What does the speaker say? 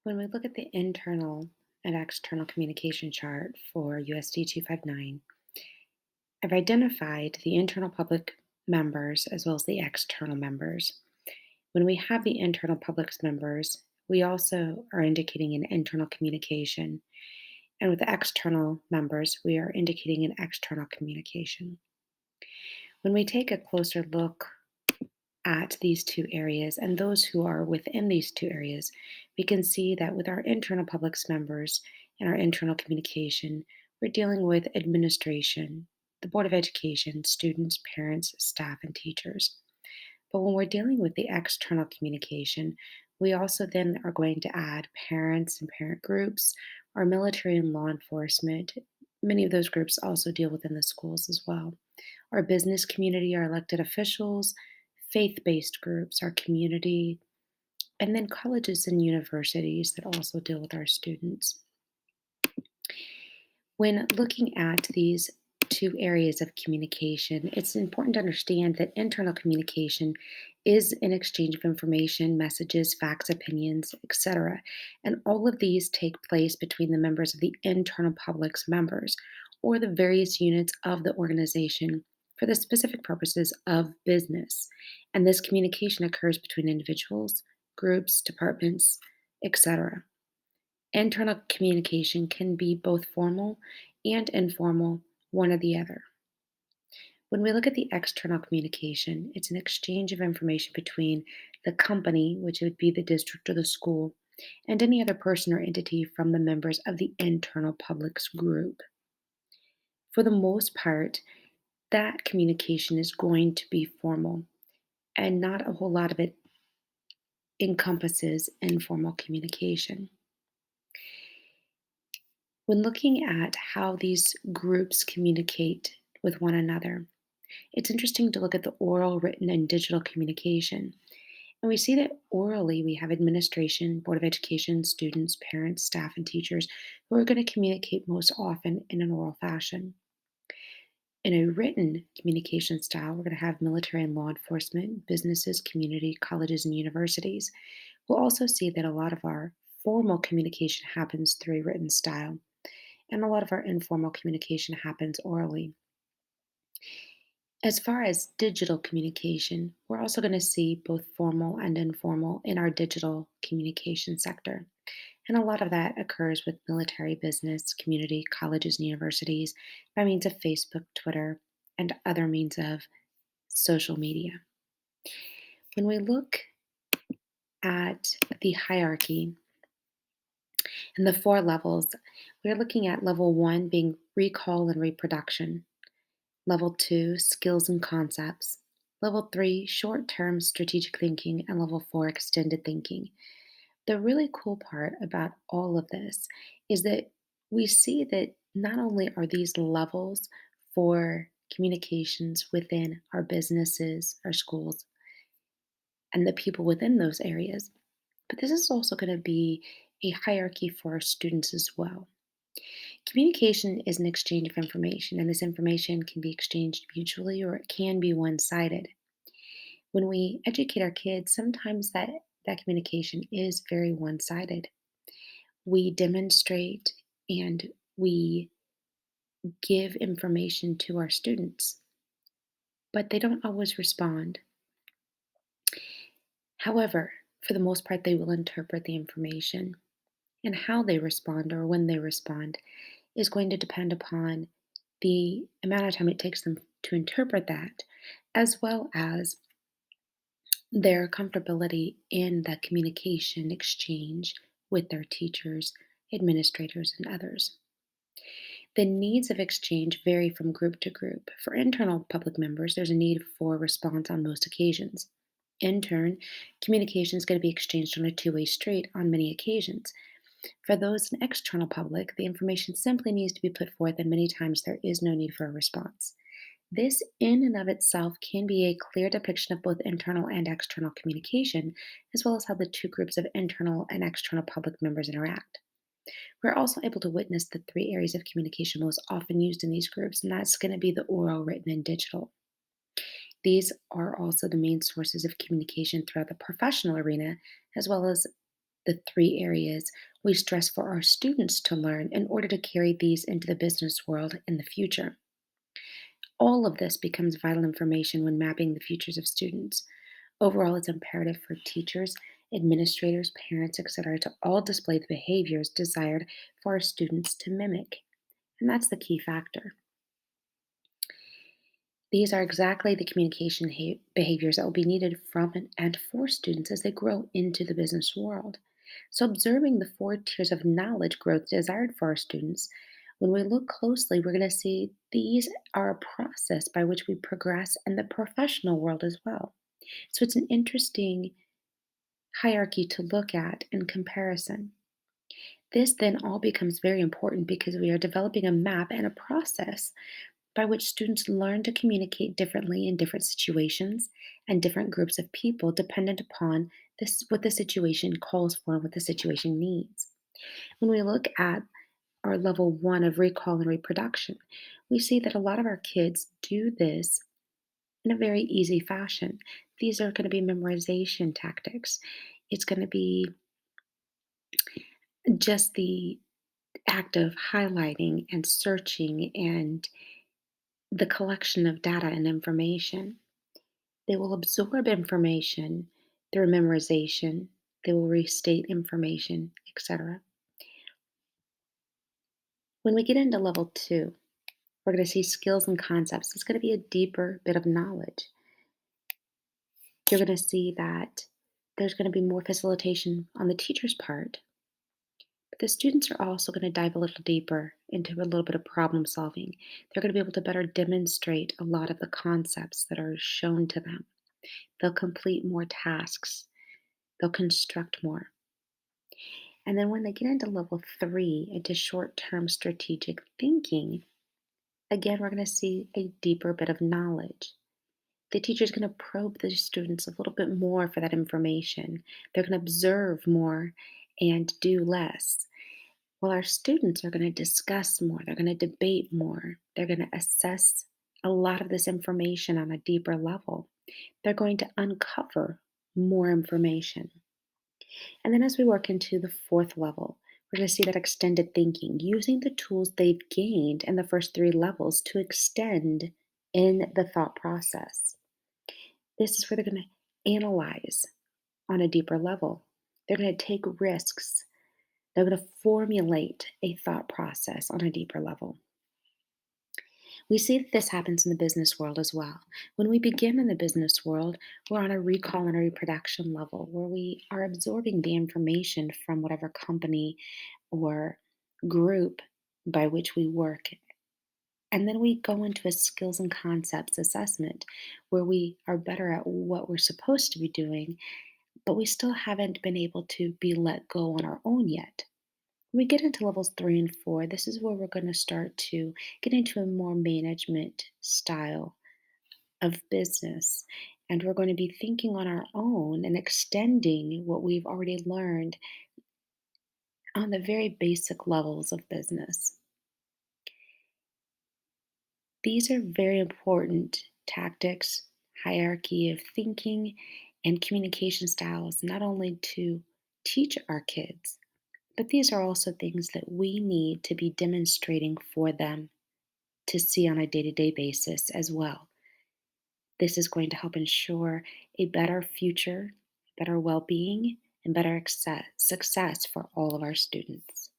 When we look at the internal and external communication chart for USD 259, I've identified the internal public members as well as the external members. When we have the internal public members, we also are indicating an internal communication. And with the external members, we are indicating an external communication. When we take a closer look at these two areas and those who are within these two areas, we can see that with our internal publics members and our internal communication, we're dealing with administration, the Board of Education, students, parents, staff, and teachers. But when we're dealing with the external communication, we also then are going to add parents and parent groups, our military and law enforcement. Many of those groups also deal within the schools as well. Our business community, our elected officials, faith based groups, our community, and then colleges and universities that also deal with our students. When looking at these two areas of communication, it's important to understand that internal communication is an exchange of information, messages, facts, opinions, etc. And all of these take place between the members of the internal public's members or the various units of the organization for the specific purposes of business. And this communication occurs between individuals, groups, departments, etc. Internal communication can be both formal and informal, one or the other. When we look at the external communication, it's an exchange of information between the company, which would be the district or the school, and any other person or entity from the members of the internal publics group. For the most part, that communication is going to be formal, and not a whole lot of it encompasses informal communication. When looking at how these groups communicate with one another, it's interesting to look at the oral, written, and digital communication. And we see that orally we have administration, Board of Education, students, parents, staff, and teachers who are going to communicate most often in an oral fashion. In a written communication style, we're going to have military and law enforcement, businesses, community, colleges, and universities. We'll also see that a lot of our formal communication happens through a written style, and a lot of our informal communication happens orally. As far as digital communication, we're also going to see both formal and informal in our digital communication sector. And a lot of that occurs with military, business, community, colleges, and universities by means of Facebook, Twitter, and other means of social media. When we look at the hierarchy and the four levels, we're looking at level one being recall and reproduction. Level 2, skills and concepts. Level 3, short term strategic thinking. And level 4, extended thinking. The really cool part about all of this is that we see that not only are these levels for communications within our businesses, our schools, and the people within those areas, but this is also going to be a hierarchy for our students as well. Communication is an exchange of information, and this information can be exchanged mutually or it can be one sided. When we educate our kids, sometimes that communication is very one sided. We demonstrate and we give information to our students, but they don't always respond. However, for the most part, they will interpret the information, and how they respond or when they respond is going to depend upon the amount of time it takes them to interpret that, as well as their comfortability in that communication exchange with their teachers, administrators, and others. The needs of exchange vary from group to group. For internal public members, there's a need for response on most occasions. In turn, communication is going to be exchanged on a two-way street on many occasions. For those in external public, the information simply needs to be put forth, and many times there is no need for a response. This, in and of itself, can be a clear depiction of both internal and external communication, as well as how the two groups of internal and external public members interact. We're also able to witness the three areas of communication most often used in these groups, and that's going to be the oral, written, and digital. These are also the main sources of communication throughout the professional arena, as well as the three areas we stress for our students to learn in order to carry these into the business world in the future. All of this becomes vital information when mapping the futures of students. Overall, it's imperative for teachers, administrators, parents, etc., to all display the behaviors desired for our students to mimic. And that's the key factor. These are exactly the communication behaviors that will be needed from and for students as they grow into the business world. So, observing the four tiers of knowledge growth desired for our students, when we look closely, we're going to see these are a process by which we progress in the professional world as well. So, it's an interesting hierarchy to look at in comparison. This then all becomes very important because we are developing a map and a process by which students learn to communicate differently in different situations and different groups of people dependent upon this what the situation calls for and what the situation needs. When we look at our level 1 of recall and reproduction, we see that a lot of our kids do this in a very easy fashion. These are going to be memorization tactics. It's going to be just the act of highlighting and searching and the collection of data and information. They will absorb information through memorization, they will restate information, etc. When we get into level 2, we're going to see skills and concepts. It's going to be a deeper bit of knowledge. You're going to see that there's going to be more facilitation on the teacher's part, but the students are also going to dive a little deeper into a little bit of problem solving. They're going to be able to better demonstrate a lot of the concepts that are shown to them. They'll complete more tasks, they'll construct more. And then when they get into level 3, into short term strategic thinking, again, we're going to see a deeper bit of knowledge. The teacher's going to probe the students a little bit more for that information. They're going to observe more and do less. While our students are going to discuss more, they're going to debate more, they're going to assess a lot of this information on a deeper level. They're going to uncover more information. And then as we work into the fourth level, we're going to see that extended thinking, using the tools they've gained in the first three levels to extend in the thought process. This is where they're going to analyze on a deeper level. They're going to take risks. They're going to formulate a thought process on a deeper level. We see that this happens in the business world as well. When we begin in the business world, we're on a recall and a reproduction level where we are absorbing the information from whatever company or group by which we work. And then we go into a skills and concepts assessment where we are better at what we're supposed to be doing, but we still haven't been able to be let go on our own yet. When we get into levels 3 and 4, this is where we're going to start to get into a more management style of business. And we're going to be thinking on our own and extending what we've already learned on the very basic levels of business. These are very important tactics, hierarchy of thinking, and communication styles, not only to teach our kids, but these are also things that we need to be demonstrating for them to see on a day to day basis as well. This is going to help ensure a better future, better well being, and better success for all of our students.